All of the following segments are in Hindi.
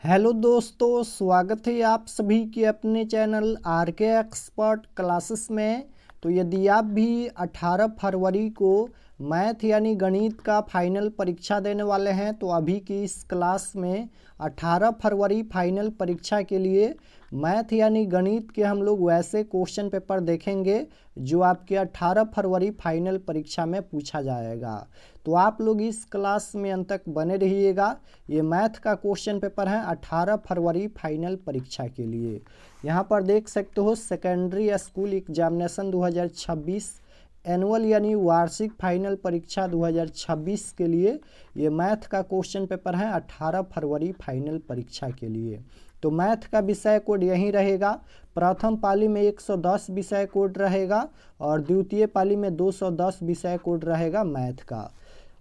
हेलो दोस्तों, स्वागत है आप सभी के अपने चैनल आरके एक्सपर्ट क्लासेस में। तो यदि आप भी 18 फरवरी को मैथ यानी गणित का फाइनल परीक्षा देने वाले हैं तो अभी की इस क्लास में 18 फरवरी फाइनल परीक्षा के लिए मैथ यानी गणित के हम लोग वैसे क्वेश्चन पेपर देखेंगे जो आपके 18 फरवरी फाइनल परीक्षा में पूछा जाएगा। तो आप लोग इस क्लास में अंत तक बने रहिएगा। ये मैथ का क्वेश्चन पेपर है 18 फरवरी फाइनल परीक्षा के लिए। यहाँ पर देख सकते हो सेकेंडरी स्कूल एग्जामिनेशन 2026 एनुअल यानी वार्षिक फाइनल परीक्षा 2026 के लिए ये मैथ का क्वेश्चन पेपर है 18 फरवरी फाइनल परीक्षा के लिए। तो मैथ का विषय कोड यही रहेगा। प्रथम पाली में 110 विषय कोड रहेगा और द्वितीय पाली में 210 विषय कोड रहेगा मैथ का।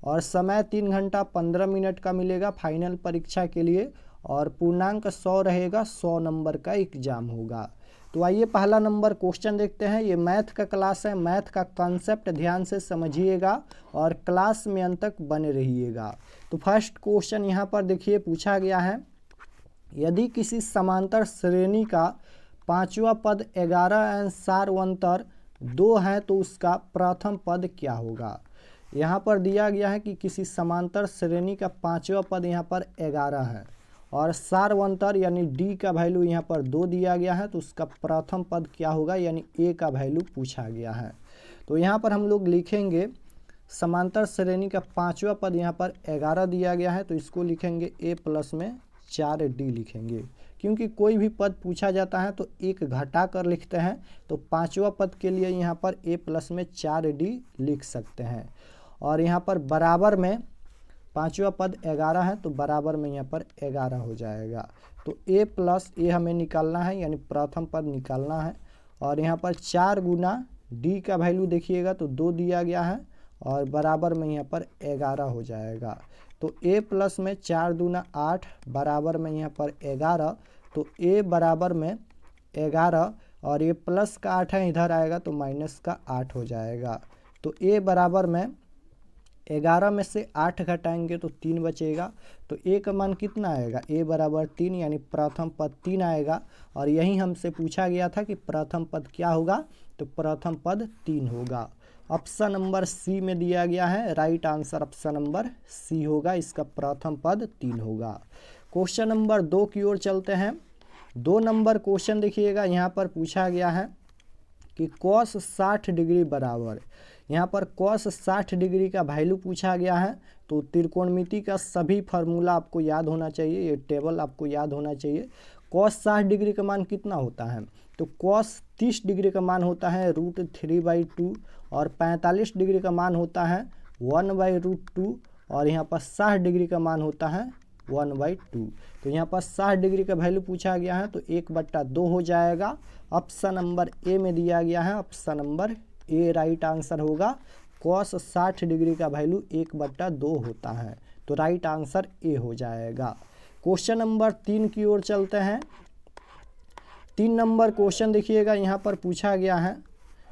और समय 3 घंटा 15 मिनट का मिलेगा फाइनल परीक्षा के लिए और पूर्णांक 100 रहेगा। 100 नंबर का एग्जाम होगा। तो आइए पहला नंबर क्वेश्चन देखते हैं। ये मैथ का क्लास है, मैथ का कॉन्सेप्ट ध्यान से समझिएगा और क्लास में अंत तक बने रहिएगा। तो फर्स्ट क्वेश्चन यहाँ पर देखिए पूछा गया है, यदि किसी समांतर श्रेणी का पांचवा पद 11 एवं सारवंतर 2 है तो उसका प्रथम पद क्या होगा। यहाँ पर दिया गया है कि किसी समांतर श्रेणी का पांचवा पद यहाँ पर 11 है और सारवंतर यानी डी का वैल्यू यहाँ पर 2 दिया गया है तो उसका प्रथम पद क्या होगा यानी ए का वैल्यू पूछा गया है। तो यहाँ पर हम लोग लिखेंगे समांतर श्रेणी का पांचवा पद यहाँ पर 11 दिया गया है तो इसको लिखेंगे ए प्लस में 4d लिखेंगे, क्योंकि कोई भी पद पूछा जाता है तो एक घटा कर लिखते हैं। तो पांचवा पद के लिए यहाँ पर a प्लस में 4d लिख सकते हैं। और यहाँ पर बराबर में पांचवा पद 11 है तो बराबर में यहाँ पर 11 हो जाएगा। तो a प्लस ए हमें निकालना है यानी प्रथम पद निकालना है। और यहाँ पर 4 गुना d का वैल्यू देखिएगा तो 2 दिया गया है और बराबर में यहाँ पर 11 हो जाएगा। तो a प्लस में 4 दूना 8 बराबर में यहाँ पर 11। तो a बराबर में 11 और ये प्लस का 8 है इधर आएगा तो माइनस का 8 हो जाएगा। तो a बराबर में 11 में से 8 घटाएंगे तो 3 बचेगा। तो a का मान कितना आएगा, a बराबर 3 यानी प्रथम पद 3 आएगा। और यही हमसे पूछा गया था कि प्रथम पद क्या होगा, तो प्रथम पद 3 होगा। ऑप्शन नंबर सी में दिया गया है, right answer option number C होगा, इसका प्रथम पद 3 होगा। क्वेश्चन नंबर 2 की ओर चलते हैं। 2 नंबर क्वेश्चन देखिएगा, यहाँ पर पूछा गया है कि cos 60 डिग्री बराबर, यहाँ पर cos 60 डिग्री का वैल्यू पूछा गया है। तो त्रिकोणमिति का सभी फार्मूला आपको याद होना चाहिए, ये टेबल आपको याद होना चाहिए। cos 60 डिग्री का मान कितना होता है, तो cos 30 डिग्री का मान होता है √3/2 और 45 डिग्री का मान होता है 1/√2 और यहाँ पर 60 डिग्री का मान होता है 1/2। तो यहाँ पर 60 डिग्री का वैल्यू पूछा गया है तो 1/2 हो जाएगा। ऑप्शन नंबर ए में दिया गया है, ऑप्शन नंबर ए राइट आंसर होगा। cos 60 डिग्री का वैल्यू 1/2 होता है तो राइट आंसर ए हो जाएगा। क्वेश्चन नंबर 3 की ओर चलते हैं। 3 नंबर क्वेश्चन देखिएगा, यहाँ पर पूछा गया है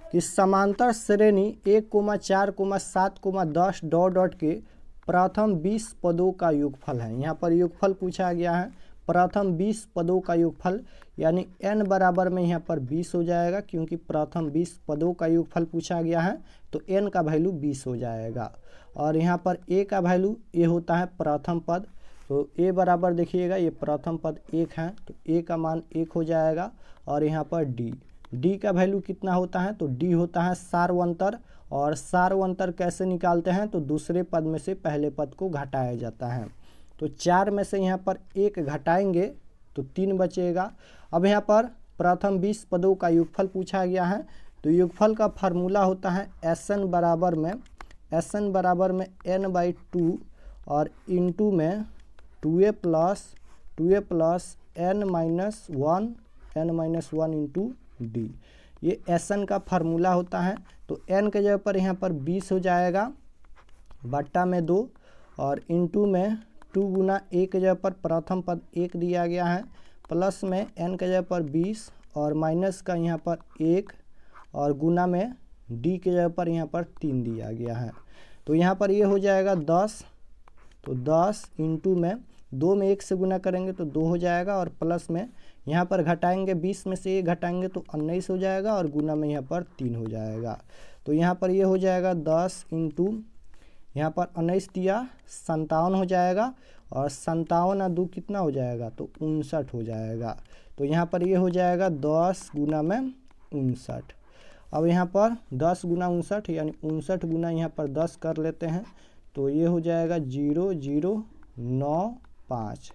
कि समांतर श्रेणी 1, 4, 7, 10 डॉट डॉट के प्रथम 20 पदों का योगफल है। यहाँ पर योगफल पूछा गया है, प्रथम 20 पदों का योगफल यानी n बराबर में यहाँ पर 20 हो जाएगा, क्योंकि प्रथम 20 पदों का योगफल पूछा गया है तो n का वैल्यू 20 हो जाएगा। और यहाँ पर a का वैल्यू a होता है प्रथम पद, तो a बराबर देखिएगा ये प्रथम पद 1 है तो a का मान 1 हो जाएगा। और यहाँ पर d का वैल्यू कितना होता है, तो d होता है सारवंतर। और सारवंतर कैसे निकालते हैं, तो दूसरे पद में से पहले पद को घटाया जाता है। तो 4 में से यहाँ पर 1 घटाएंगे तो 3 बचेगा। अब यहाँ पर प्रथम 20 पदों का योगफल पूछा गया है तो योगफल का फार्मूला होता है Sn बराबर में n/2 और इंटू में 2a plus n-1 into D, ये Sn का फार्मूला होता है। तो n के जगह पर यहाँ पर 20 हो जाएगा बट्टा में 2 और इंटू में 2 गुना a के जगह पर प्रथम पद 1 दिया गया है प्लस में n के जगह पर 20 और माइनस का यहाँ पर 1 और गुना में d के जगह पर यहाँ पर 3 दिया गया है। तो यहाँ पर ये हो जाएगा 10, तो 10 इंटू में 2 में 1 से गुना करेंगे तो 2 हो जाएगा, और प्लस में यहाँ पर घटाएंगे 20 में से 1 घटाएंगे तो 19 हो जाएगा, और गुना में यहाँ पर 3 हो जाएगा। तो यहाँ पर ये हो जाएगा 10 इंटू यहाँ पर 19 दिया 57 हो जाएगा, और 57 और 2 कितना हो जाएगा तो 59 हो जाएगा। तो यहाँ पर ये हो जाएगा 10 गुना में 59। अब यहाँ पर 10 गुना 59 यानी 59 गुना यहाँ पर 10 कर लेते हैं, तो ये हो जाएगा 0095,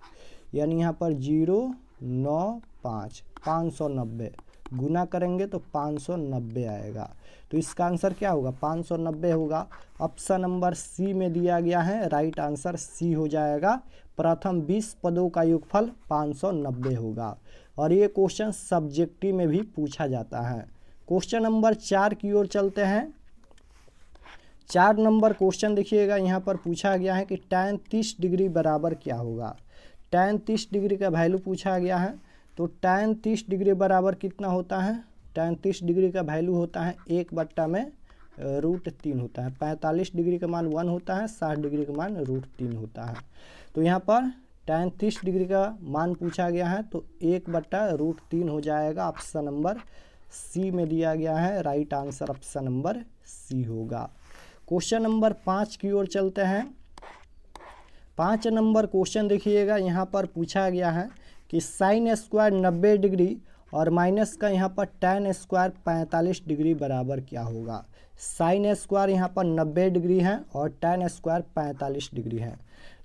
यानी यहाँ पर 095 590 गुना करेंगे तो 590 आएगा। तो इसका आंसर क्या होगा 590 होगा। ऑप्शन नंबर सी में दिया गया है, राइट आंसर सी हो जाएगा। प्रथम 20 पदों का योगफल 590 होगा, और ये क्वेश्चन सब्जेक्टिव में भी पूछा जाता है। क्वेश्चन नंबर 4 की ओर चलते हैं। 4 नंबर क्वेश्चन देखिएगा, यहाँ पर पूछा गया है कि tan 30 डिग्री बराबर क्या होगा। tan 30 डिग्री का वैल्यू पूछा गया है, तो tan 30 डिग्री बराबर कितना होता है। tan 30 डिग्री का वैल्यू होता है 1/√3 होता है। 45 डिग्री का मान 1 होता है, 60 डिग्री का मान √3 होता है। तो यहाँ पर tan 30 डिग्री का मान पूछा गया है, तो 1/√3 हो जाएगा। ऑप्शन नंबर सी में दिया गया है, right answer option number C होगा। क्वेश्चन नंबर 5 की ओर चलते हैं। 5 नंबर क्वेश्चन देखिएगा, यहाँ पर पूछा गया है कि साइन स्क्वायर 90 डिग्री और माइनस का यहाँ पर tan स्क्वायर 45 डिग्री बराबर क्या होगा। साइन स्क्वायर यहाँ पर 90 डिग्री है और tan स्क्वायर 45 डिग्री है।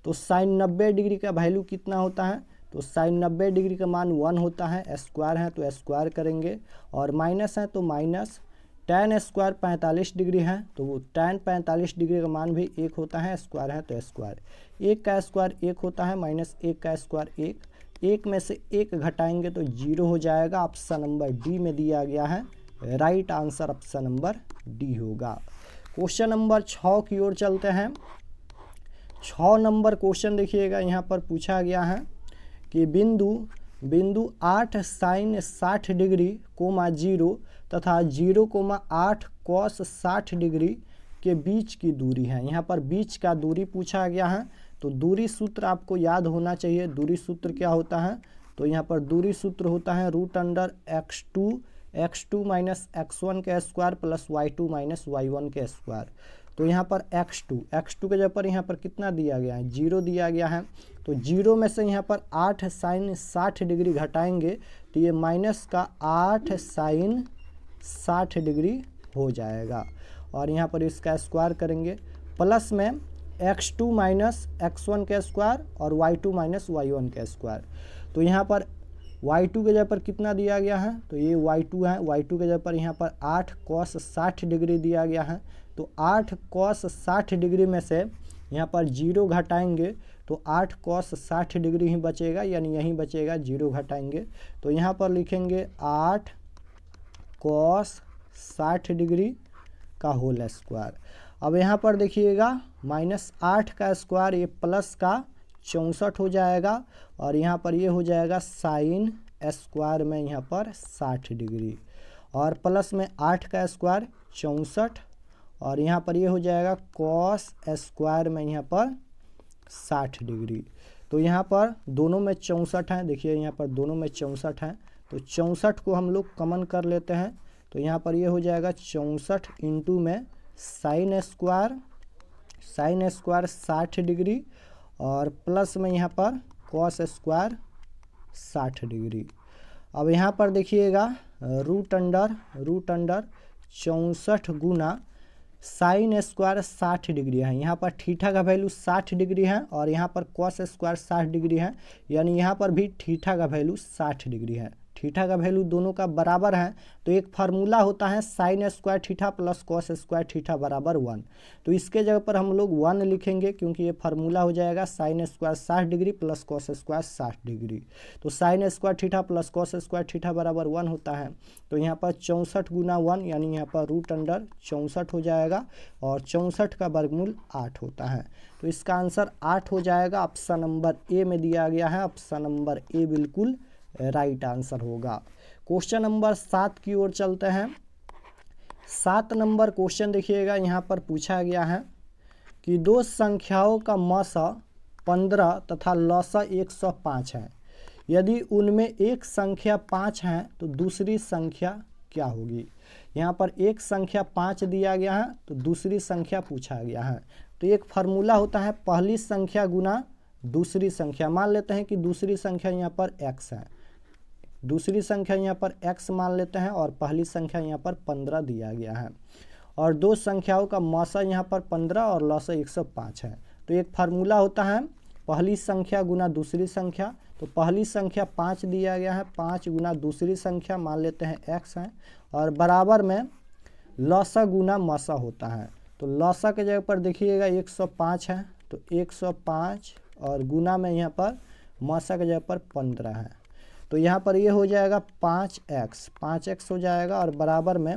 तो साइन 90 डिग्री का वैल्यू कितना होता है, तो साइन 90 डिग्री का मान 1 होता है, स्क्वायर है तो स्क्वायर करेंगे, और माइनस है तो माइनस। tan स्क्वायर 45 डिग्री है, तो वो tan 45 डिग्री का मान भी 1 होता है, स्क्वायर है तो स्क्वायर। 1 का स्क्वायर 1 होता है, माइनस 1 का स्क्वायर 1। 1 में से 1 घटाएंगे तो 0 हो जाएगा। ऑप्शन नंबर डी में दिया गया है, right answer option number D होगा। क्वेश्चन नंबर 6 की ओर चलते हैं। 6 नंबर क्वेश्चन देखिएगा, यहाँ पर पूछा गया है कि बिंदु 8 साइन 60 डिग्री कोमा 0 तथा 0,8 कॉस 60 डिग्री के बीच की दूरी है। यहाँ पर बीच का दूरी पूछा गया है, तो दूरी सूत्र आपको याद होना चाहिए। दूरी सूत्र क्या होता है, तो यहाँ पर दूरी सूत्र होता है x2 माइनस x1 के square plus y2 minus y1 के स्क्वायर। तो यहाँ पर x2 के जगह पर यहाँ पर कितना दिया गया है 0 दिया गया है, तो 0 में से यहाँ पर 8 साइन 60 डिग्री घटाएंगे तो ये माइनस का 8 साइन 60 डिग्री हो जाएगा, और यहाँ पर इसका स्क्वायर करेंगे, प्लस में x2 माइनस x1 के स्क्वायर और y2 माइनस y1 के स्क्वायर। तो यहाँ पर y2 के जगह पर कितना दिया गया है, तो ये y2 है, y2 के जगह पर यहाँ पर 8 cos 60 डिग्री दिया गया है, तो 8 cos 60 डिग्री में से यहाँ पर 0 घटाएंगे तो 8 cos 60 डिग्री ही बचेगा, यानी यहीं बचेगा, 0 घटाएंगे तो यहाँ पर लिखेंगे 8 cos 60 डिग्री का होल स्क्वायर। अब यहाँ पर देखिएगा -8 का स्क्वायर ये प्लस का 64 हो जाएगा, और यहाँ पर ये हो जाएगा साइन स्क्वायर में यहाँ पर 60 डिग्री, और प्लस में 8 का स्क्वायर 64, और यहाँ पर ये हो जाएगा कॉस स्क्वायर में यहाँ पर 60 डिग्री। तो यहाँ पर दोनों में 64 हैं, देखिए यहाँ पर दोनों में 64 हैं, तो 64 को हम लोग कॉमन कर लेते हैं, तो यहाँ पर ये हो जाएगा 64 इंटू में साइन स्क्वायर 60 डिग्री, और प्लस में यहाँ पर कॉस स्क्वायर 60 डिग्री। अब यहाँ पर देखिएगा रूट अंडर 64 गुना साइन स्क्वायर 60 डिग्री है। यहाँ पर थीटा का वैल्यू 60 डिग्री है और यहाँ पर कॉस स्क्वायर 60 डिग्री है, यानी यहाँ पर भी थीटा का वैल्यू 60 डिग्री है। थीटा का वैल्यू दोनों का बराबर है, तो एक फार्मूला होता है sign square theta plus cos square theta बराबर 1। तो इसके जगह पर हम लोग 1 लिखेंगे, क्योंकि ये फार्मूला हो जाएगा sine square 60 degree plus cos square 60 degree. तो sine square theta plus cos square theta बराबर 1 होता है, तो यहाँ पर 64 गुना 1 यानी यहाँ पर रूट अंडर 64 हो जाएगा, और 64 का वर्गमूल 8 होता है। तो इसका आंसर 8 हो जाएगा। ऑप्शन नंबर ए में दिया गया है, ऑप्शन नंबर ए बिल्कुल राइट आंसर होगा। क्वेश्चन नंबर 7 की ओर चलते हैं। 7 नंबर क्वेश्चन देखिएगा, यहाँ पर पूछा गया है कि दो संख्याओं का मसा 15 तथा लौसा 105 है। यदि उनमें एक संख्या 5 है तो दूसरी संख्या क्या होगी। यहाँ पर एक संख्या 5 दिया गया है तो दूसरी संख्या पूछा गया है। तो एक फार्मूला होता है पहली संख्या गुना दूसरी संख्या। मान लेते हैं कि दूसरी संख्या यहाँ पर x है, दूसरी संख्या यहाँ पर x मान लेते हैं और पहली संख्या यहाँ पर 15 दिया गया है और दो संख्याओं का मौसा यहाँ पर 15 और लौसा 105 है। तो एक फार्मूला होता है पहली संख्या गुना दूसरी संख्या। तो पहली संख्या 5 दिया गया है, 5 गुना दूसरी संख्या मान लेते हैं x है और बराबर में लौसा गुना मौसा होता है। तो लौसा के जगह पर देखिएगा 105 है तो 105 और गुना में यहाँ पर मौसा के जगह पर 15 है। तो यहाँ पर ये हो जाएगा 5x हो जाएगा और बराबर में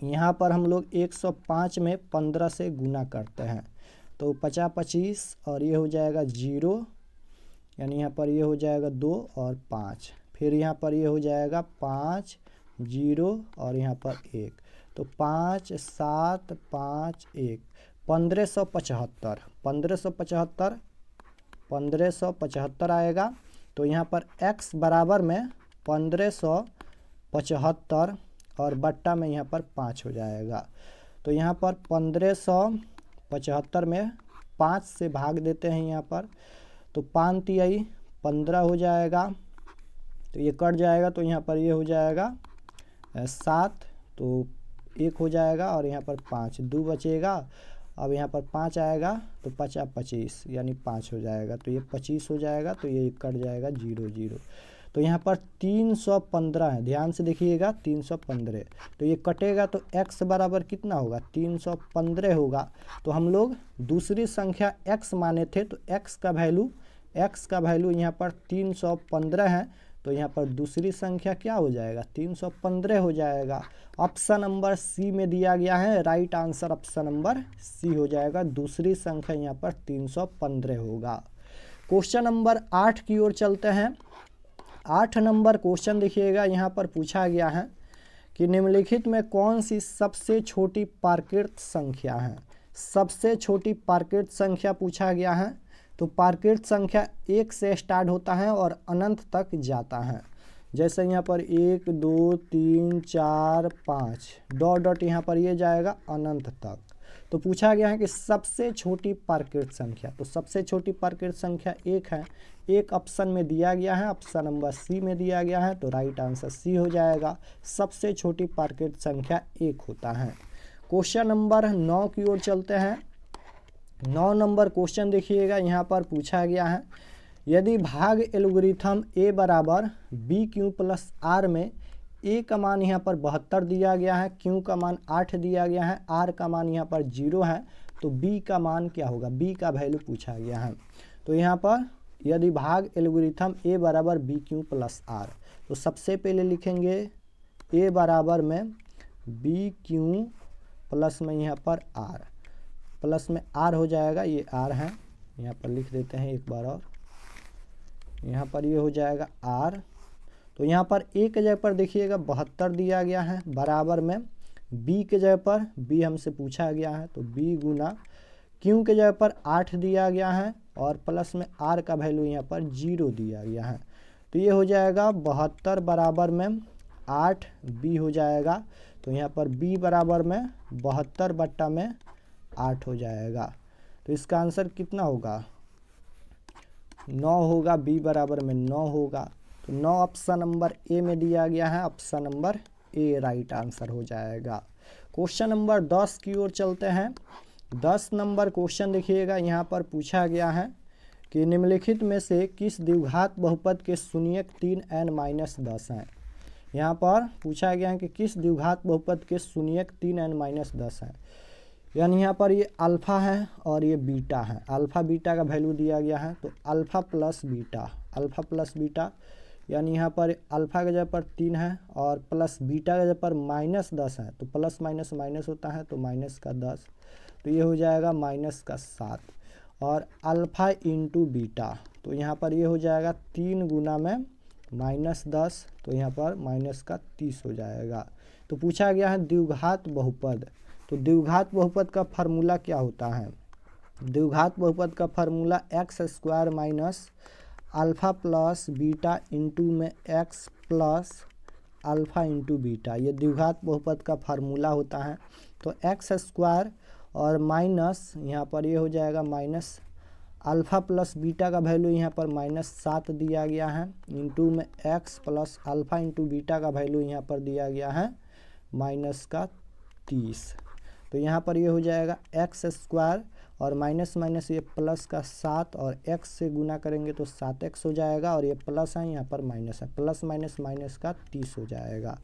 यहाँ पर हम लोग 105 में 15 से गुना करते हैं तो 50 25 और ये हो जाएगा 0, यानी यहाँ पर ये हो जाएगा 2 और 5, फिर यहाँ पर ये हो जाएगा 5 0 और यहाँ पर 1, तो 5 7 5 1 1575 आएगा। तो यहाँ पर x बराबर में 1575 और बट्टा में यहाँ पर 5 हो जाएगा। तो यहाँ पर 1575 में 5 से भाग देते हैं यहाँ पर, तो 5 तिहाई 15 हो जाएगा, तो ये कट जाएगा तो यहाँ पर ये हो जाएगा 7, तो 1 हो जाएगा और यहाँ पर 5 2 बचेगा। अब यहाँ पर 5 आएगा तो 50 25 यानी 5 हो जाएगा, तो ये 25 हो जाएगा, तो ये कट जाएगा 0 0। तो यहाँ पर 315 है, ध्यान से देखिएगा 315, तो ये कटेगा तो x बराबर कितना होगा 315 होगा। तो हम लोग दूसरी संख्या x माने थे तो x का वैल्यू यहाँ पर 315 है, तो यहाँ पर दूसरी संख्या क्या हो जाएगा 315 हो जाएगा। ऑप्शन नंबर सी में दिया गया है, right answer option number C हो जाएगा, दूसरी संख्या यहाँ पर 315 होगा। क्वेश्चन नंबर 8 की ओर चलते हैं। 8 नंबर क्वेश्चन देखिएगा, यहाँ पर पूछा गया है कि निम्नलिखित में कौन सी सबसे छोटी प्राकृत संख्या है। सबसे छोटी प्राकृत संख्या पूछा गया है, तो प्राकृत संख्या 1 से स्टार्ट होता है और अनंत तक जाता है। जैसे यहाँ पर 1 2 3 4 5 डॉट यहाँ पर ये जाएगा अनंत तक। तो पूछा गया है कि सबसे छोटी प्राकृत संख्या, तो सबसे छोटी प्राकृत संख्या 1 है, एक ऑप्शन में दिया गया है, ऑप्शन नंबर सी में दिया गया है, तो राइट आंसर सी हो जाएगा, सबसे छोटी प्राकृत संख्या 1 होता है। क्वेश्चन नंबर 9 की ओर चलते हैं। 9 नंबर क्वेश्चन देखिएगा, यहाँ पर पूछा गया है यदि भाग एल्गोरिथम a बराबर बी क्यू प्लस आर में a का मान यहाँ पर 72 दिया गया है, q का मान 8 दिया गया है, r का मान यहाँ पर 0 है, तो b का मान क्या होगा, b का वैल्यू पूछा गया है। तो यहाँ पर यदि भाग एल्गोरिथम a बराबर बी क्यू प्लस आर, तो सबसे पहले लिखेंगे a बराबर में बी क्यू प्लस में यहाँ पर r, प्लस में r हो जाएगा, ये r है, यहाँ पर लिख देते हैं एक बार और, यहाँ पर ये हो जाएगा r। तो यहाँ पर a के जगह पर देखिएगा 72 दिया गया है, बराबर में b के जगह पर b हमसे पूछा गया है, तो b गुना q के जगह पर 8 दिया गया है और प्लस में r का वैल्यू यहाँ पर 0 दिया गया है। तो ये हो जाएगा 72 बराबर में 8 b हो जाएगा, तो यहाँ पर b बराबर में 72 बट्टा में 8 हो जाएगा। तो इसका आंसर कितना होगा 9 होगा, b बराबर में 9 होगा, तो 9 ऑप्शन नंबर ए में दिया गया है, ऑप्शन नंबर ए राइट आंसर हो जाएगा। क्वेश्चन नंबर 10 की ओर चलते हैं। 10 नंबर क्वेश्चन देखिएगा, यहाँ पर पूछा गया है कि निम्नलिखित में से किस द्विघात बहुपद के शून्यक 3n-10 हैं। यहाँ पर पूछा गया है कि किस द्विघात बहुपद के शून्यक 3n-10 हैं, यानी यहाँ पर ये अल्फ़ा है और ये बीटा है, अल्फ़ा बीटा का वैल्यू दिया गया है, तो अल्फ़ा प्लस बीटा यानी यहाँ पर अल्फ़ा के जगह पर 3 है और प्लस बीटा के जगह पर -10 है, तो प्लस माइनस माइनस होता है, तो माइनस का 10, तो ये हो जाएगा माइनस का 7 और अल्फ़ा इंटू बीटा, तो यहाँ पर ये हो जाएगा 3 गुना में -10, तो यहाँ पर माइनस का 30 हो जाएगा। तो पूछा गया है द्विघात बहुपद, तो द्विघात बहुपद का फार्मूला क्या होता है, द्विघात बहुपद का formula x square minus alpha plus beta into में x plus alpha into beta, ये द्विघात बहुपद का फार्मूला होता है। तो एक्स स्क्वायर और माइनस यहाँ पर ये हो जाएगा माइनस अल्फ़ा प्लस बीटा का वैल्यू यहाँ पर -7 दिया गया है, इंटू में x plus alpha into beta का वैल्यू यहाँ पर दिया गया है -30। तो यहाँ पर ये हो जाएगा एक्स स्क्वायर और माइनस माइनस ये प्लस का 7 और x से गुना करेंगे तो 7x हो जाएगा, और ये प्लस है यहाँ पर माइनस है, प्लस माइनस माइनस का 30 हो जाएगा।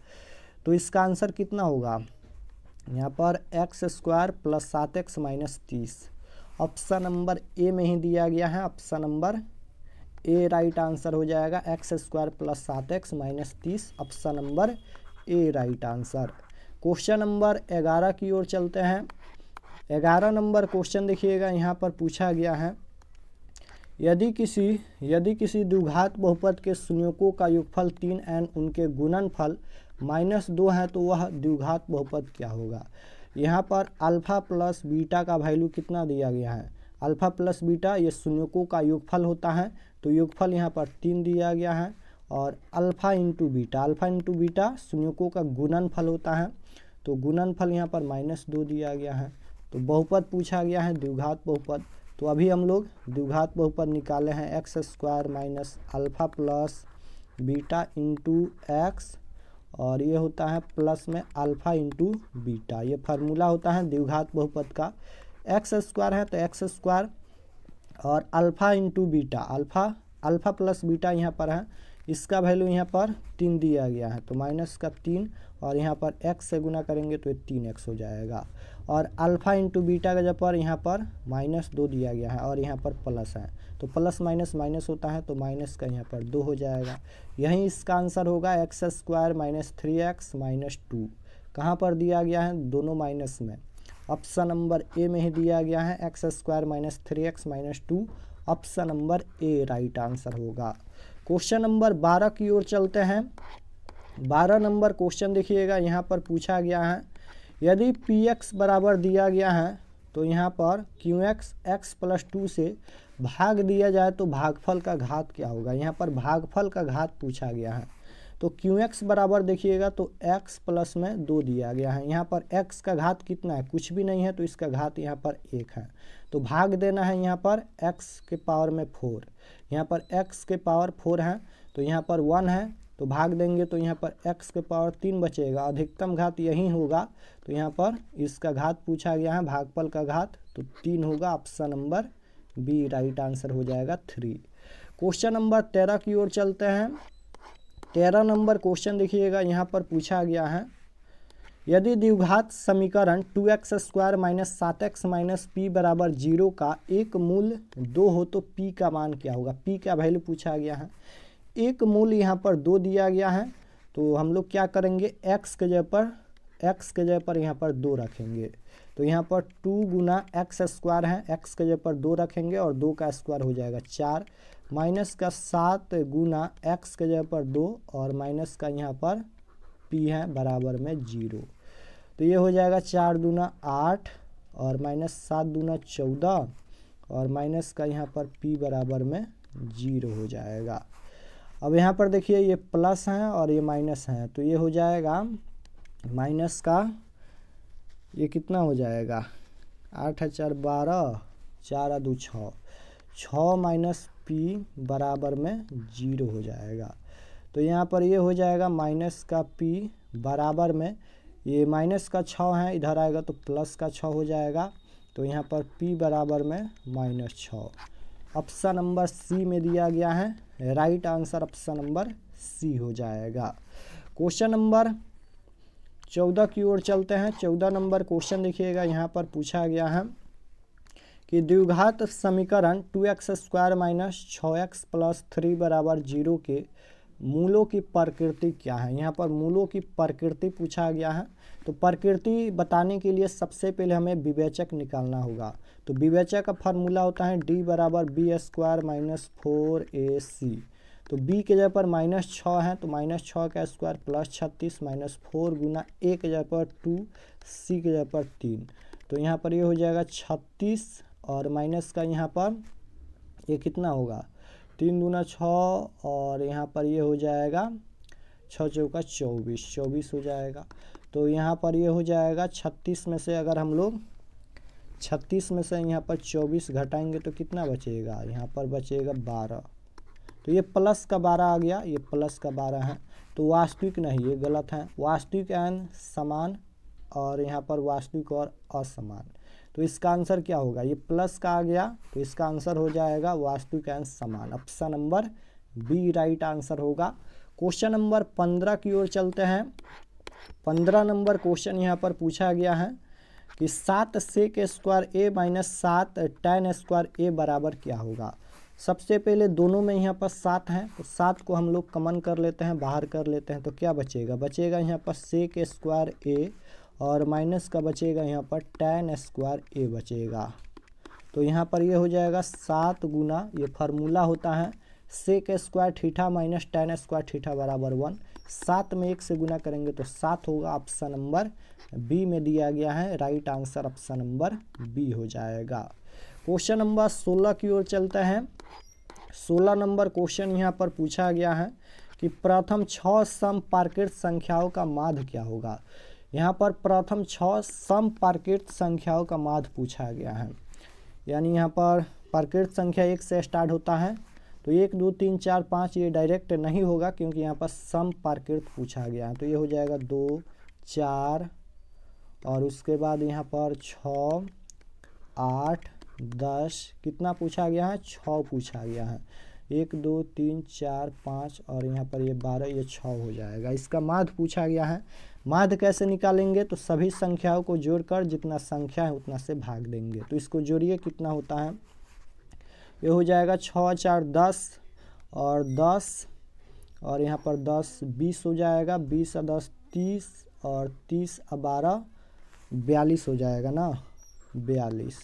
तो इसका आंसर कितना होगा यहाँ पर x square plus 7x minus 30। Option number ए में ही दिया गया है, ऑप्शन नंबर ए राइट आंसर हो जाएगा। X square plus 7x minus 30, option number ए राइट आंसर। क्वेश्चन नंबर 11 की ओर चलते हैं। 11 नंबर क्वेश्चन देखिएगा, यहाँ पर पूछा गया है यदि किसी द्विघात बहुपद के संयोजकों का योगफल 3n उनके गुणनफल -2 है तो वह द्विघात बहुपद क्या होगा। यहाँ पर अल्फ़ा प्लस बीटा का वैल्यू कितना दिया गया है, अल्फ़ा प्लस बीटा ये संयोजकों का योगफल होता है, तो योगफल यहाँ पर 3 दिया गया है, और अल्फ़ा इंटू बीटा संयोजकों का गुणनफल होता है, तो गुणनफल यहाँ पर -2 दिया गया है। तो बहुपद पूछा गया है द्विघात बहुपद, तो अभी हम लोग द्विघात बहुपद निकाले हैं x square minus alpha plus beta into x, और ये होता है प्लस में अल्फ़ा इंटू बीटा, ये फार्मूला होता है द्विघात बहुपद का। एक्स स्क्वायर है तो एक्स स्क्वायर और alpha into beta, alpha plus beta यहाँ पर है, इसका वैल्यू यहाँ पर 3 दिया गया है, तो माइनस का 3 और यहाँ पर x से गुना करेंगे तो ये 3x हो जाएगा, और अल्फ़ा इंटू बीटा का जब पर यहाँ पर -2 दिया गया है और यहाँ पर प्लस है, तो प्लस माइनस माइनस होता है, तो माइनस का यहाँ पर 2 हो जाएगा। यही इसका आंसर होगा x square minus 3x minus 2। कहाँ पर दिया गया है, दोनों माइनस में, ऑप्शन नंबर ए में ही दिया गया है x square minus 3x minus 2, option number ए राइट आंसर होगा। क्वेश्चन नंबर 12 की ओर चलते हैं। 12 नंबर क्वेश्चन देखिएगा, यहाँ पर पूछा गया है यदि px बराबर दिया गया है तो यहाँ पर qx x प्लस 2 से भाग दिया जाए तो भागफल का घात क्या होगा। यहाँ पर भागफल का घात पूछा गया है, तो qx बराबर देखिएगा तो x प्लस में 2 दिया गया है, यहाँ पर x का घात कितना है, कुछ भी नहीं है, तो इसका घात यहाँ पर 1 है, तो भाग देना है यहाँ पर x के पावर में 4, यहाँ पर x के पावर 4 है, तो यहाँ पर 1 है, तो भाग देंगे तो यहाँ पर x के पावर 3 बचेगा, अधिकतम घात यही होगा, तो यहाँ पर इसका घात पूछा गया है भागफल का घात, तो 3 होगा, option number B right answer हो जाएगा 3। क्वेश्चन नंबर 13 की ओर चलते हैं। 13 नंबर क्वेश्चन देखिएगा, यहाँ पर पूछा गया है यदि द्विघात समीकरण 2x square minus 7x minus p बराबर 0 का एक मूल 2 हो तो p का मान क्या होगा। p का वैल्यू पूछा गया है, एक मूल यहाँ पर 2 दिया गया है, तो हम लोग क्या करेंगे x के जगह पर यहाँ पर 2 रखेंगे, तो यहाँ पर 2 गुना एक्स स्क्वायर है, x के जगह पर 2 रखेंगे और 2 का स्क्वायर हो जाएगा 4, माइनस का 7 गुना x के जगह पर 2 और माइनस का यहाँ पर p है बराबर में 0, तो ये हो जाएगा 4 दूना 8 और माइनस 7 दूना 14 और माइनस का यहाँ पर p बराबर में 0 हो जाएगा। अब यहाँ पर देखिए ये प्लस है और ये माइनस है, तो ये हो जाएगा माइनस का, ये कितना हो जाएगा 8 है 4 12, 4 2 6, 6 माइनस p बराबर में 0 हो जाएगा, तो यहाँ पर ये हो जाएगा माइनस का p बराबर में, ये माइनस का 6 है, इधर आएगा तो प्लस का 6 हो जाएगा, तो यहाँ पर p बराबर में -6, ऑप्शन नंबर सी में दिया गया है, right answer option number C हो जाएगा। क्वेश्चन नंबर 14 की ओर चलते हैं। 14 नंबर क्वेश्चन देखिएगा, यहाँ पर पूछा गया है कि द्विघात समीकरण 2x square minus 6x plus 3 बराबर 0 के मूलों की प्रकृति क्या है। यहाँ पर मूलों की प्रकृति पूछा गया है, तो प्रकृति बताने के लिए सबसे पहले हमें विवेचक निकालना होगा, तो विवेचक का फार्मूला होता है d बराबर बी स्क्वायर माइनस 4ac, तो b के जगह पर -6 है, तो -6 का square plus 36 minus 4 Guna a के जगह पर 2, c के जगह पर 3, तो यहाँ पर ये हो जाएगा 36 और माइनस का यहाँ पर ये कितना होगा, 3 दूना 6 और यहाँ पर ये हो जाएगा 6 चौका 24, 24 हो जाएगा। तो यहाँ पर ये हो जाएगा 36 में से अगर हम लोग 36 में से यहाँ पर 24 घटाएंगे तो कितना बचेगा, यहाँ पर बचेगा 12। तो ये प्लस का 12 आ गया, ये प्लस का 12 है। तो वास्तविक नहीं, ये गलत है। वास्तविक एन समान और यहाँ पर वास्तविक और असमान। तो इसका आंसर क्या होगा, ये प्लस का आ गया तो इसका आंसर हो जाएगा वास्तविक एन समान। Option number B right answer होगा। क्वेश्चन नंबर 15 की ओर चलते हैं। 15 नंबर क्वेश्चन यहाँ पर पूछा गया है कि 7 सेक स्क्वायर ए माइनस 7 tan स्क्वायर ए बराबर क्या होगा। सबसे पहले दोनों में यहाँ पर 7 है तो 7 को हम लोग कॉमन कर लेते हैं, बाहर कर लेते हैं तो क्या बचेगा, बचेगा यहाँ पर सेक स्क्वायर ए और माइनस का बचेगा यहाँ पर tan स्क्वायर ए बचेगा। तो यहाँ पर ये हो जाएगा 7 गुना, ये फार्मूला होता है sec square theta minus tan square theta बराबर 1। 7 में 1 से गुना करेंगे तो 7 होगा। ऑप्शन नंबर बी में दिया गया है, right answer option number B हो जाएगा। क्वेश्चन नंबर 16 की ओर चलते हैं। 16 नंबर क्वेश्चन यहाँ पर पूछा गया है कि प्रथम 6 समपार्कित संख्याओं का माध्य क्या होगा। यहाँ पर प्रथम 6 समपार्कित संख्याओं का माध्य पूछा गया है, यानी यहाँ पर पार्कित संख्या 1 से स्टार्ट होता है तो 1 2 3 4 5 ये डायरेक्ट नहीं होगा क्योंकि यहाँ पर समपार्कित पूछा गया है। तो ये हो जाएगा 2 4 और उसके बाद यहाँ पर 6 8 10 कितना पूछा गया है, 6 पूछा गया है। 1 2 3 4 5 और यहाँ पर ये 12, ये 6 हो जाएगा। इसका माध्य पूछा गया है। माध्य कैसे निकालेंगे, तो सभी संख्याओं को जोड़कर जितना संख्या है उतना से भाग देंगे। तो इसको जोड़िए, कितना होता है, ये हो जाएगा 6 4 10 और 10 और यहाँ पर 10 20 हो जाएगा, 20 और 10 30 और 30 और 12 42 हो जाएगा ना, 42।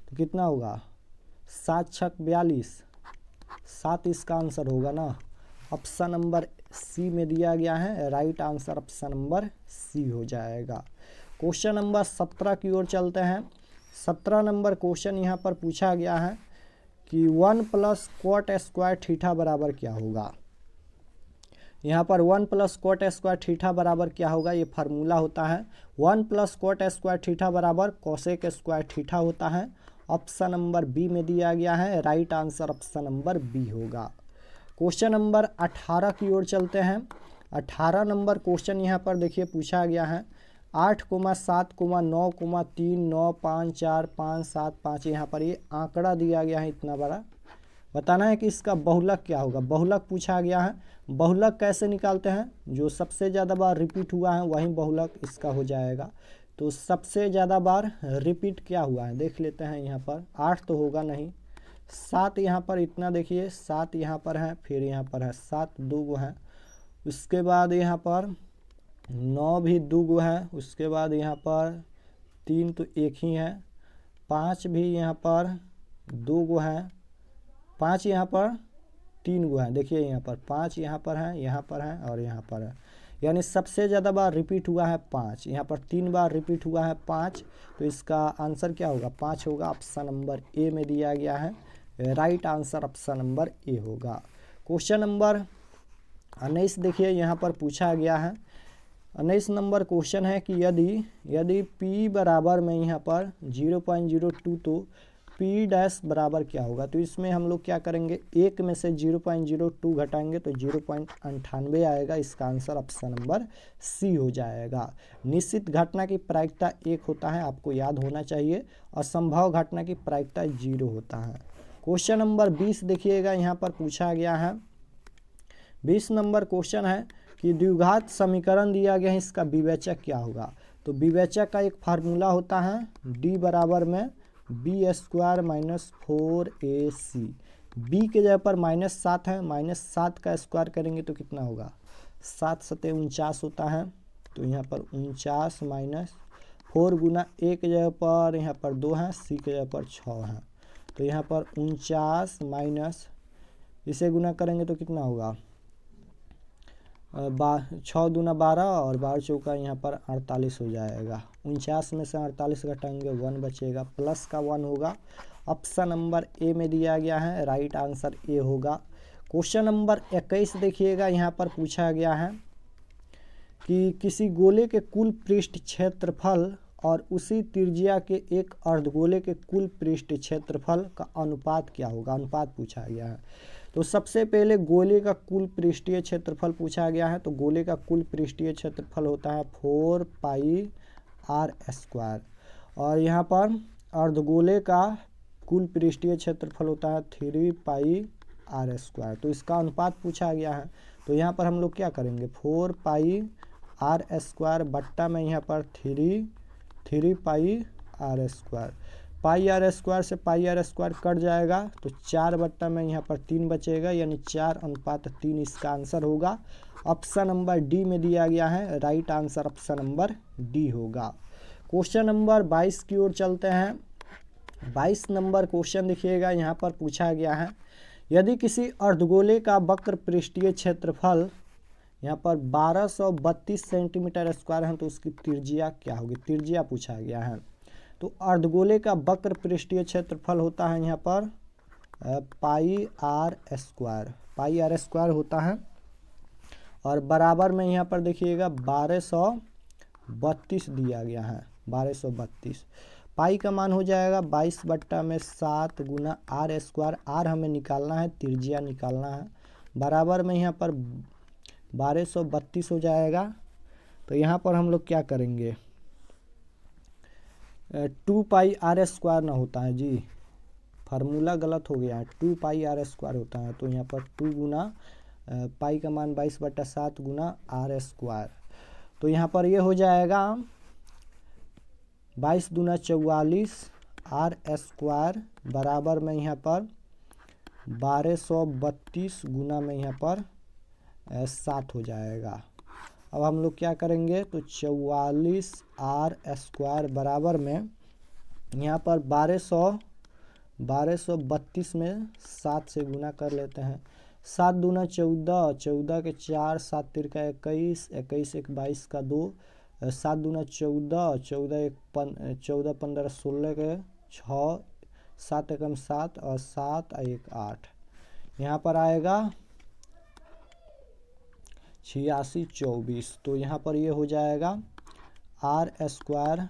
तो कितना होगा, 7 छक 42, 7 इसका आंसर होगा ना। ऑप्शन नंबर सी में दिया गया है, right answer option number C हो जाएगा। क्वेश्चन नंबर 17 की ओर चलते हैं। 17 नंबर क्वेश्चन यहाँ पर पूछा गया है कि 1 प्लस कॉट स्क्वायर थीटा बराबर क्या होगा। यहाँ पर 1 प्लस कॉट स्क्वायर थीटा बराबर क्या होगा, ये फार्मूला होता है 1 प्लस कॉट स्क्वायर थीटा बराबर कोसेक स्क्वायर थीटा होता है। ऑप्शन नंबर बी में दिया गया है, right answer option number B होगा। क्वेश्चन नंबर 18 की ओर चलते हैं। 18 नंबर क्वेश्चन यहाँ पर देखिए पूछा गया है 8, 7, 9, 3, 9, 5, 4, 5, 7, 5। यहाँ पर ये आंकड़ा दिया गया है इतना बड़ा, बताना है कि इसका बहुलक क्या होगा। बहुलक पूछा गया है। बहुलक कैसे निकालते हैं, जो सबसे ज़्यादा बार रिपीट हुआ है वही बहुलक इसका हो जाएगा। तो सबसे ज़्यादा बार रिपीट क्या हुआ है देख लेते हैं। यहाँ पर 8 तो होगा नहीं, 7 यहाँ पर इतना देखिए 7 यहाँ पर है, फिर यहाँ पर है 7 2 गो है, उसके बाद यहाँ पर 9 भी 2 गो है, उसके बाद यहाँ पर 3 तो एक ही है, 5 भी यहाँ पर 2 गो है, 5 यहाँ पर 3 गो है। देखिए यहाँ पर 5 यहाँ पर है, यहाँ पर है और यहाँ पर है, यानी सबसे ज़्यादा बार रिपीट हुआ है 5। यहाँ पर 3 बार रिपीट हुआ है 5, तो इसका आंसर क्या होगा, 5 होगा। ऑप्शन नंबर ए में दिया गया है, right answer option number A होगा। क्वेश्चन नंबर 19 देखिए यहाँ पर पूछा गया है। 19 नंबर क्वेश्चन है कि यदि p बराबर में यहाँ पर 0.02 तो p डैश बराबर क्या होगा। तो इसमें हम लोग क्या करेंगे, 1 में से 0.02 घटाएंगे तो 0.98 आएगा। इसका आंसर ऑप्शन नंबर सी हो जाएगा। निश्चित घटना की प्रायिकता 1 होता है, आपको याद होना चाहिए, और संभव घटना की प्रायिकता 0 होता है। क्वेश्चन नंबर 20 देखिएगा, यहाँ पर पूछा गया है 20 नंबर क्वेश्चन है कि द्विघात समीकरण दिया गया है, इसका विवेचक क्या होगा। तो विवेचक का एक फार्मूला होता है d बराबर में B square minus 4ac। b के जगह पर -7 है, -7 का स्क्वायर करेंगे तो कितना होगा, 7 सते 49 होता है। तो यहाँ पर 49 माइनस 4 गुना a के जगह पर यहाँ पर 2 है, c के जगह पर 6 है। तो यहाँ पर 49 माइनस इसे गुना करेंगे तो कितना होगा, 6 दूना 12 और 12 चौका यहाँ पर 48 हो जाएगा। 49 में से 48 घटाएंगे 1 बचेगा, प्लस का 1 होगा। ऑप्शन नंबर ए में दिया गया है, राइट आंसर ए होगा। क्वेश्चन नंबर 21 देखिएगा, यहाँ पर पूछा गया है कि किसी गोले के कुल पृष्ठ क्षेत्रफल और उसी त्रिज्या के एक अर्धगोले के कुल पृष्ठ क्षेत्रफल का अनुपात क्या होगा, अनुपात पूछा गया है। तो सबसे पहले गोले का कुल पृष्ठीय क्षेत्रफल पूछा गया है। तो गोले का कुल पृष्ठीय क्षेत्रफल होता है 4 पाई आर स्क्वायर, और यहाँ पर अर्धगोले का कुल पृष्ठीय क्षेत्रफल होता है 3 पाई आर स्क्वायर। तो इसका अनुपात पूछा गया है। तो यहाँ पर हम लोग क्या करेंगे, 4 पाई आर स्क्वायर बट्टा में यहाँ पर 3 pi r square. Pi r square से पाई आर स्क्वायर कट जाएगा तो 4 बट्टा में यहाँ पर 3 बचेगा, यानी 4:3 इसका आंसर होगा। ऑप्शन नंबर डी में दिया गया है, right answer option number D होगा। क्वेश्चन नंबर 22 की ओर चलते हैं। 22 नंबर क्वेश्चन देखिएगा, यहाँ पर पूछा गया है यदि किसी अर्धगोले का वक्र पृष्ठीय क्षेत्रफल यहाँ पर 1232 सेंटीमीटर स्क्वायर है तो उसकी त्रिज्या क्या होगी, त्रिज्या पूछा गया है। तो अर्धगोले का वक्र पृष्ठीय क्षेत्रफल होता है यहाँ पर पाई आर स्क्वायर होता है, और बराबर में यहाँ पर देखिएगा 1232 दिया गया है, 1232। पाई का मान हो जाएगा 22 बट्टा में 7 गुना आर स्क्वायर। आर हमें निकालना है, त्रिज्या निकालना है। बराबर में यहाँ पर 1232 हो जाएगा। तो यहाँ पर हम लोग क्या करेंगे, 2 पाई आर स्क्वायर ना होता है जी, फार्मूला गलत हो गया है, 2 पाई आर स्क्वायर होता है। तो यहाँ पर 2 गुना पाई का मान 22 बट्टा 7 गुना आर स्क्वायर। तो यहाँ पर ये हो जाएगा 22 दूना 44 आर स्क्वायर बराबर में यहाँ पर 1232 गुना में यहाँ पर 7 हो जाएगा। अब हम लोग क्या करेंगे, तो 44 आर स्क्वायर बराबर में यहाँ पर 1232 में 7 से गुना कर लेते हैं। 7 दूना 14, 14 के 4, 7 तिरका 21, 21 एक 22 का 2, 7 दूना 14, 14 15 16 के 6, 7 एकम 7 और 7 1 8। यहाँ पर आएगा 86 24। तो यहाँ पर ये हो जाएगा आर स्क्वायर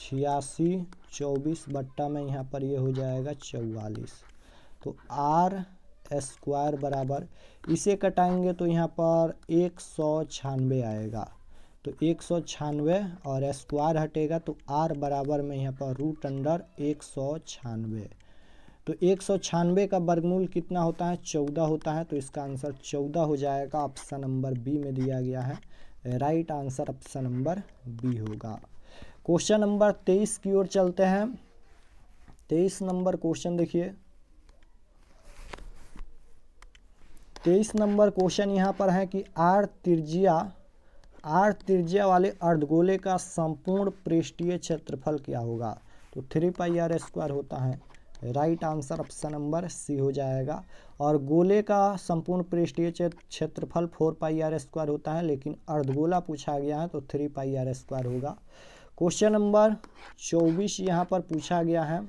86 24 बट्टा में यहाँ पर ये हो जाएगा 44। तो आर स्क्वायर बराबर, इसे कटाएंगे तो यहाँ पर 196 आएगा। तो 196 और स्क्वायर हटेगा तो आर बराबर में यहाँ पर रूट अंडर 196। तो 196 का वर्गमूल कितना होता है, 14 होता है। तो इसका आंसर 14 हो जाएगा। ऑप्शन नंबर बी में दिया गया है, right answer option number B होगा। क्वेश्चन नंबर 23 की ओर चलते हैं। 23 नंबर क्वेश्चन देखिए, 23 नंबर क्वेश्चन यहाँ पर है कि आर त्रिज्या वाले अर्धगोले का संपूर्ण पृष्ठीय क्षेत्रफल क्या होगा। तो 3 पाई आर स्क्वायर होता है, right answer option number C हो जाएगा। और गोले का संपूर्ण पृष्ठीय क्षेत्रफल 4 पाई आर स्क्वायर होता है, लेकिन अर्धगोला पूछा गया है तो 3 पाई आर स्क्वायर होगा। क्वेश्चन नंबर 24 यहाँ पर पूछा गया है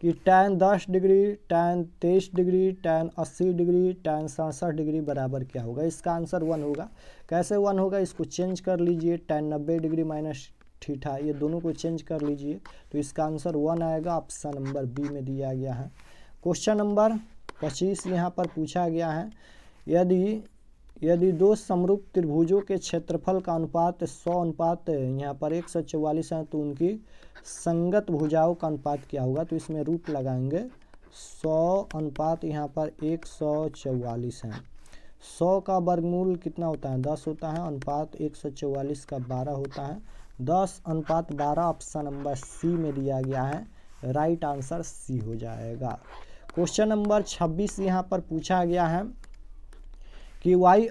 कि tan 10 degree, tan 23 degree, tan 80 degree, tan 67 degree बराबर क्या होगा। इसका आंसर 1 होगा। कैसे 1 होगा, इसको चेंज कर लीजिए, tan 90 डिग्री माइनस थीटा, ये दोनों को चेंज कर लीजिए तो इसका आंसर 1 आएगा। ऑप्शन नंबर बी में दिया गया है। क्वेश्चन नंबर 25 यहाँ पर पूछा गया है यदि दो समरूप त्रिभुजों के क्षेत्रफल का अनुपात 100 अनुपात यहाँ पर 144 है तो उनकी संगत भुजाओं का अनुपात क्या होगा। तो इसमें रूट लगाएंगे, 100 अनुपात यहाँ पर 144 है। 100 का वर्गमूल कितना होता है, 10 होता है। अनुपात 144 का 12 होता है, 10 अनुपात 12। ऑप्शन नंबर सी में दिया गया है, राइट आंसर सी हो जाएगा। क्वेश्चन नंबर 26 यहाँ पर पूछा गया है कि y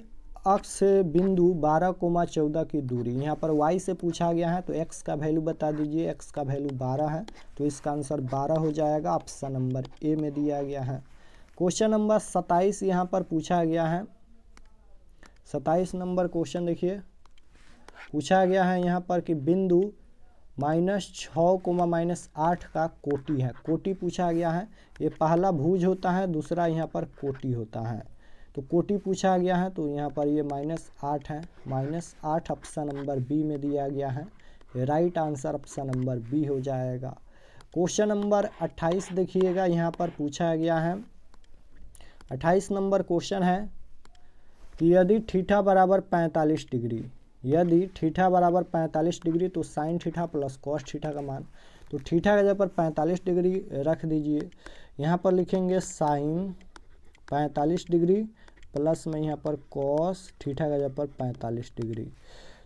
अक्ष से बिंदु 12,14 की दूरी, यहाँ पर y से पूछा गया है तो x का वैल्यू बता दीजिए। x का वैल्यू 12 है तो इसका आंसर 12 हो जाएगा। ऑप्शन नंबर ए में दिया गया है। क्वेश्चन नंबर 27 यहाँ पर पूछा गया है 27 नंबर क्वेश्चन देखिए, पूछा गया है यहाँ पर कि बिंदु -6, -8 का कोटि है। कोटि पूछा गया है, ये पहला भुज होता है, दूसरा यहाँ पर कोटि होता है। तो कोटि पूछा गया है तो यहाँ पर ये -8 है, -8 ऑप्शन नंबर बी में दिया गया है। Right answer option number B हो जाएगा। क्वेश्चन नंबर 28 देखिएगा, यहाँ पर पूछा गया है 28 नंबर क्वेश्चन है कि यदि थीटा बराबर 45 डिग्री, यदि थीटा बराबर 45 डिग्री तो sine theta plus cos theta का मान। तो थीटा की जगह पर 45 डिग्री रख दीजिए, यहाँ पर लिखेंगे साइन 45 डिग्री प्लस में यहाँ पर कॉस थीटा की जगह पर 45 डिग्री।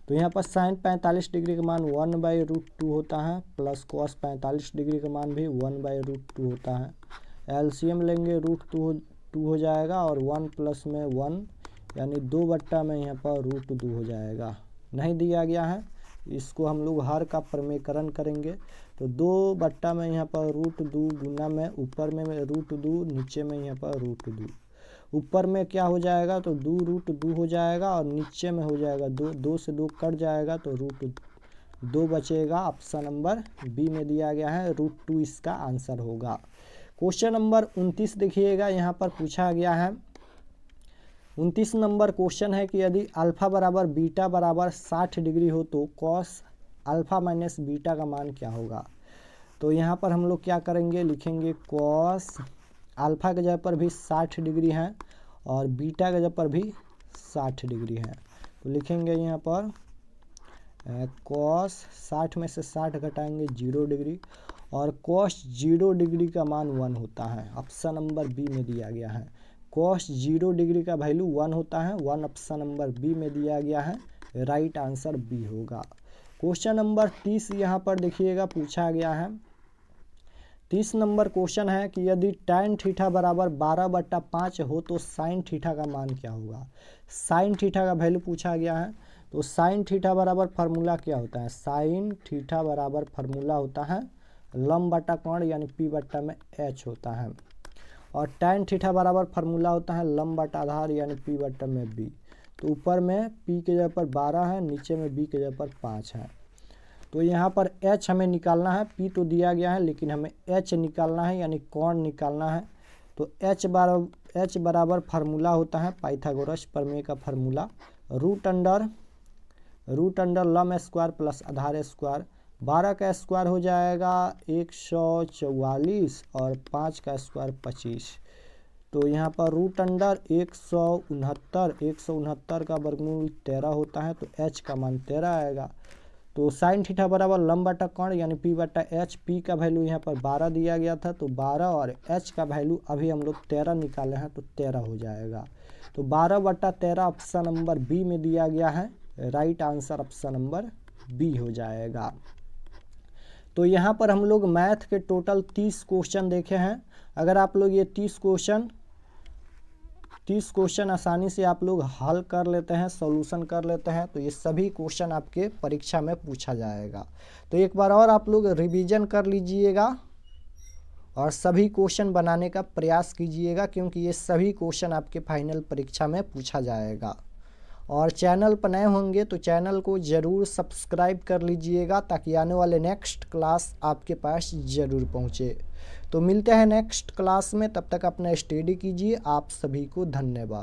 तो यहाँ पर साइन 45 डिग्री का मान 1/√2 होता है, प्लस कॉस 45 डिग्री का मान भी 1/√2 होता है। एलसीएम लेंगे √2 हो जाएगा और 1 प्लस में 1 यानी 2 में यहाँ पर √2 हो जाएगा। नहीं दिया गया है, इसको हम लोग हर का प्रमेयकरण करेंगे। तो 2 में यहाँ पर √2 गुना में ऊपर में √2, नीचे में यहाँ पर √2। ऊपर में क्या हो जाएगा तो 2√2 हो जाएगा और नीचे में हो जाएगा 2 से 2 कट जाएगा तो √2 बचेगा। ऑप्शन नंबर बी में दिया गया है, √2 इसका आंसर होगा। क्वेश्चन नंबर 29 देखिएगा, यहाँ पर पूछा गया है 29 नंबर क्वेश्चन है कि यदि अल्फा बराबर बीटा बराबर 60 डिग्री हो तो कॉस अल्फा माइनस बीटा का मान क्या होगा। तो यहाँ पर हम लोग क्या करेंगे, लिखेंगे कॉस अल्फा के जगह पर भी 60 डिग्री है और बीटा के जगह पर भी 60 डिग्री है। तो लिखेंगे यहाँ पर कॉस 60 में से 60 घटाएंगे 0 डिग्री और कॉस 0 डिग्री का मान 1 होता है। ऑप्शन नंबर बी में दिया गया है, कॉस 0 डिग्री का वैल्यू 1 होता है, 1 ऑप्शन नंबर बी में दिया गया है। राइट आंसर बी होगा। क्वेश्चन नंबर 30 यहाँ पर देखिएगा, पूछा गया है 30 नंबर क्वेश्चन है कि यदि tan थीटा बराबर 12/5 हो तो साइन थीटा का मान क्या होगा। साइन थीटा का वैल्यू पूछा गया है। तो साइन थीटा बराबर फार्मूला क्या होता है, साइन थीटा बराबर फार्मूला होता है लंब बटा कोण यानी P में H होता है और tan थीटा बराबर फार्मूला होता है लंब बटा आधार यानी P में B। तो ऊपर में P के जगह पर 12 है, नीचे में B के जगह पर 5 है। तो यहाँ पर H हमें निकालना है, P तो दिया गया है लेकिन हमें H निकालना है यानी कोण निकालना है। तो H बराबर फार्मूला होता है पाइथागोरस प्रमेय का फार्मूला, रूट अंडर लंब स्क्वायर प्लस आधार स्क्वायर। 12 का स्क्वायर हो जाएगा 144 और 5 का स्क्वायर 25। तो यहाँ पर रूट अंडर 169 का वर्गमूल 13 होता है, तो H का मान 13 आएगा। तो साइन थीटा बराबर लंब बटा कोण यानी P/H, P का वैल्यू यहाँ पर 12 दिया गया था तो 12 और H का वैल्यू अभी हम लोग 13 निकाले हैं तो 13 हो जाएगा। तो 12/13 ऑप्शन नंबर बी में दिया गया है। Right answer option number B हो जाएगा। तो यहाँ पर हम लोग मैथ के टोटल 30 क्वेश्चन देखे हैं। अगर आप लोग ये 30 क्वेश्चन आसानी से आप लोग हल कर लेते हैं, सॉल्यूशन कर लेते हैं, तो ये सभी क्वेश्चन आपके परीक्षा में पूछा जाएगा। तो एक बार और आप लोग रिवीजन कर लीजिएगा और सभी क्वेश्चन बनाने का प्रयास कीजिएगा क्योंकि ये सभी क्वेश्चन आपके फाइनल परीक्षा में पूछा जाएगा। और चैनल पर नए होंगे तो चैनल को ज़रूर सब्सक्राइब कर लीजिएगा ताकि आने वाले नेक्स्ट क्लास आपके पास ज़रूर पहुँचे। तो मिलते हैं नेक्स्ट क्लास में, तब तक अपना स्टडी कीजिए। आप सभी को धन्यवाद।